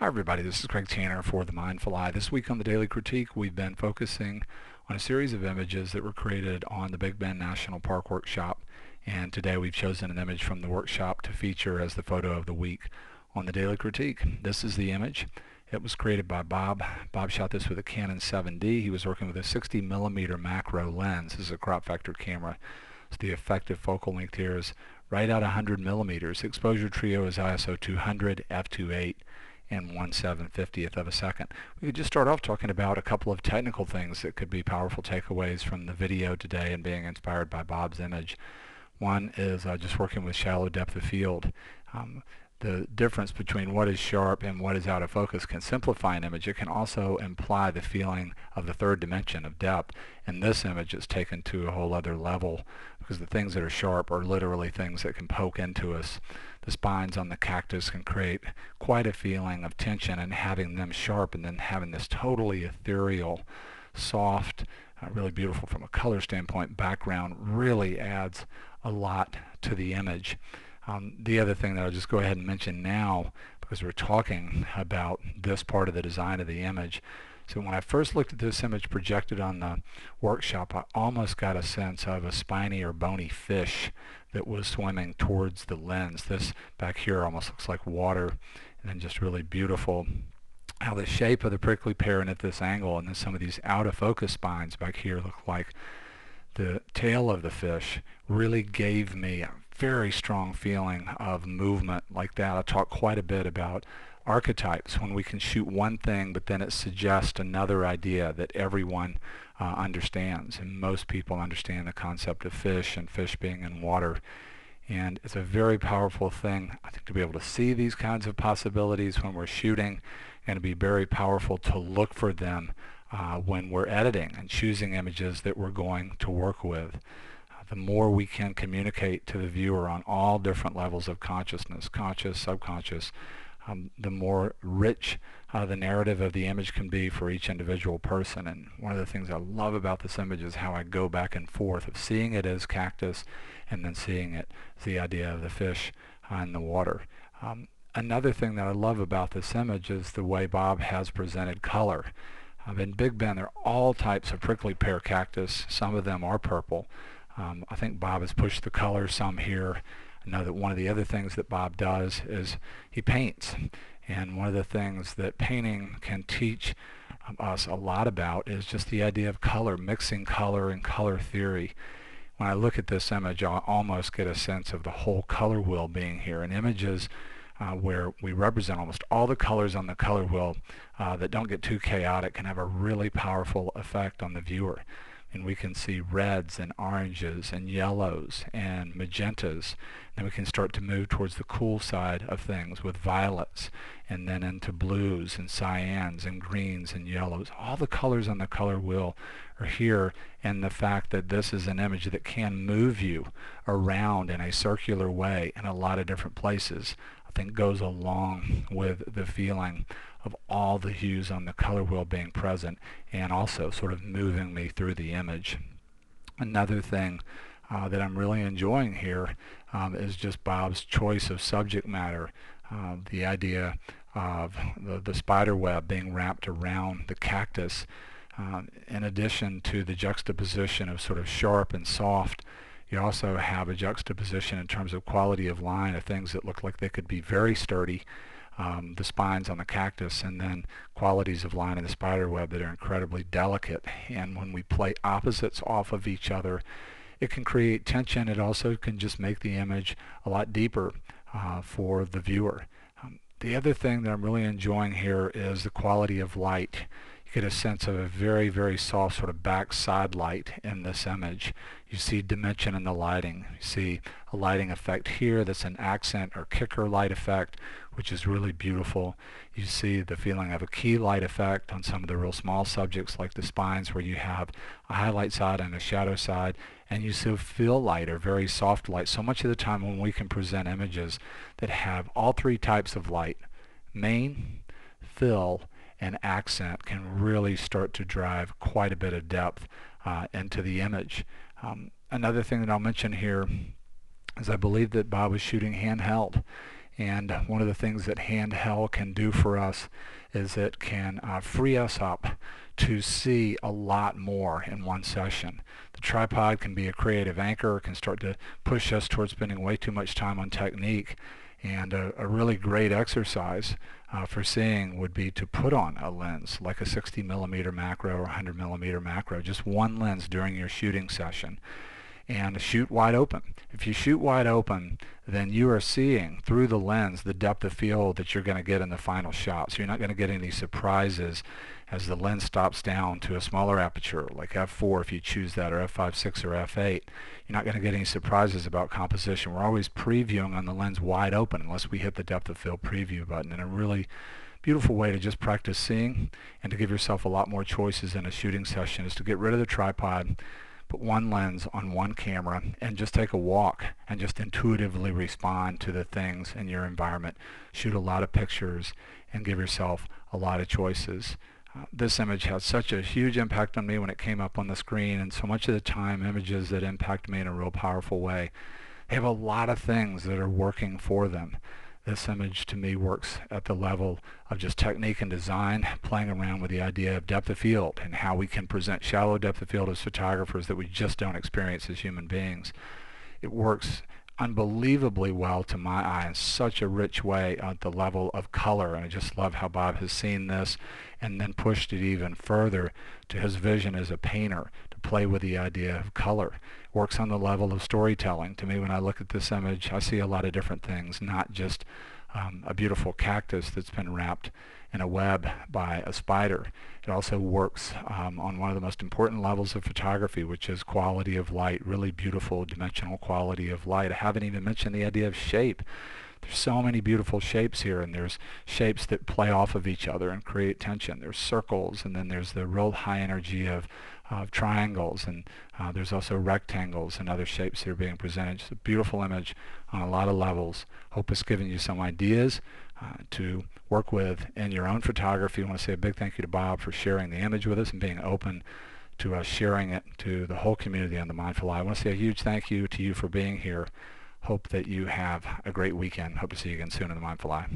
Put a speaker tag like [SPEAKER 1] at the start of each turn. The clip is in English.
[SPEAKER 1] Hi everybody, this is Craig Tanner for The Mindful Eye. This week on the Daily Critique, we've been focusing on a series of images that were created on the Big Bend National Park workshop, and today we've chosen an image from the workshop to feature as the photo of the week on the Daily Critique. This is the image. It was created by Bob. Bob shot this with a Canon 7D. He was working with a 60mm macro lens. This is a crop factor camera. So the effective focal length here is right at 100mm. Exposure trio is ISO 200, f2.8, and 1/750th of a second. We could just start off talking about a couple of technical things that could be powerful takeaways from the video today and being inspired by Bob's image. One is just working with shallow depth of field. The difference between what is sharp and what is out of focus can simplify an image. It can also imply the feeling of the third dimension of depth. In this image, it's taken to a whole other level because the things that are sharp are literally things that can poke into us. The spines on the cactus can create quite a feeling of tension, and having them sharp and then having this totally ethereal, soft, really beautiful from a color standpoint background really adds a lot to the image. The other thing that I'll just go ahead and mention now, because we're talking about this part of the design of the image. So when I first looked at this image projected on the workshop, I almost got a sense of a spiny or bony fish that was swimming towards the lens. This back here almost looks like water, and then just really beautiful how the shape of the prickly pear and at this angle, and then some of these out of focus spines back here look like the tail of the fish, really gave me a very strong feeling of movement like that. I talk quite a bit about archetypes, when we can shoot one thing but then it suggests another idea that everyone understands, and most people understand the concept of fish and fish being in water. And it's a very powerful thing, I think, to be able to see these kinds of possibilities when we're shooting, and to be very powerful to look for them when we're editing and choosing images that we're going to work with. The more we can communicate to the viewer on all different levels of consciousness, conscious, subconscious, the more rich the narrative of the image can be for each individual person. And one of the things I love about this image is how I go back and forth of seeing it as cactus and then seeing it as the idea of the fish in the water. Another thing that I love about this image is the way Bob has presented color. In Big Bend, there are all types of prickly pear cactus. Some of them are purple. I think Bob has pushed the color some here. I know that one of the other things that Bob does is he paints. And one of the things that painting can teach us a lot about is just the idea of color, mixing color and color theory. When I look at this image, I almost get a sense of the whole color wheel being here. And images where we represent almost all the colors on the color wheel that don't get too chaotic can have a really powerful effect on the viewer. And we can see reds and oranges and yellows and magentas. Then we can start to move towards the cool side of things with violets, and then into blues and cyans and greens and yellows. All the colors on the color wheel are here, and the fact that this is an image that can move you around in a circular way in a lot of different places, I think goes along with the feeling of all the hues on the color wheel being present, and also sort of moving me through the image. Another thing that I'm really enjoying here is just Bob's choice of subject matter. The idea of the spider web being wrapped around the cactus, in addition to the juxtaposition of sort of sharp and soft. You also have a juxtaposition in terms of quality of line of things that look like they could be very sturdy, the spines on the cactus, and then qualities of line in the spider web that are incredibly delicate. And when we play opposites off of each other, it can create tension. It also can just make the image a lot deeper for the viewer. The other thing that I'm really enjoying here is the quality of light. You get a sense of a very, very soft sort of backside light in this image. You see dimension in the lighting. You see a lighting effect here that's an accent or kicker light effect, which is really beautiful. You see the feeling of a key light effect on some of the real small subjects like the spines, where you have a highlight side and a shadow side, and you see fill light or very soft light. So much of the time when we can present images that have all three types of light, main, fill, and accent, can really start to drive quite a bit of depth into the image. Another thing that I'll mention here is I believe that Bob was shooting handheld, And one of the things that handheld can do for us is it can free us up to see a lot more in one session. The tripod can be a creative anchor, can start to push us towards spending way too much time on technique. And a really great exercise for seeing would be to put on a lens like a 60 millimeter macro or 100 millimeter macro, just one lens during your shooting session, and shoot wide open. If you shoot wide open, then you are seeing through the lens the depth of field that you're going to get in the final shot. So you're not going to get any surprises as the lens stops down to a smaller aperture like f4 if you choose that, or f5.6 or f8. You're not going to get any surprises about composition. We're always previewing on the lens wide open unless we hit the depth of field preview button, and a really beautiful way to just practice seeing and to give yourself a lot more choices in a shooting session is to get rid of the tripod, put one lens on one camera, and just take a walk and just intuitively respond to the things in your environment. Shoot a lot of pictures and give yourself a lot of choices. This image had such a huge impact on me when it came up on the screen, and so much of the time images that impact me in a real powerful way, they have a lot of things that are working for them. This image to me works at the level of just technique and design, playing around with the idea of depth of field and how we can present shallow depth of field as photographers that we just don't experience as human beings. It works unbelievably well to my eye in such a rich way at the level of color, and I just love how Bob has seen this and then pushed it even further to his vision as a painter to play with the idea of color. It works on the level of storytelling. To me, when I look at this image, I see a lot of different things, not just a beautiful cactus that's been wrapped in a web by a spider. It also works on one of the most important levels of photography, which is quality of light, really beautiful dimensional quality of light. I haven't even mentioned the idea of shape. There's so many beautiful shapes here, and there's shapes that play off of each other and create tension. There's circles, and then there's the real high energy of triangles, and there's also rectangles and other shapes that are being presented. Just a beautiful image on a lot of levels. Hope it's given you some ideas to work with in your own photography. I want to say a big thank you to Bob for sharing the image with us and being open to us sharing it to the whole community on the Mindful Eye. I want to say a huge thank you to you for being here. Hope that you have a great weekend. Hope to see you again soon in the Mindful Eye.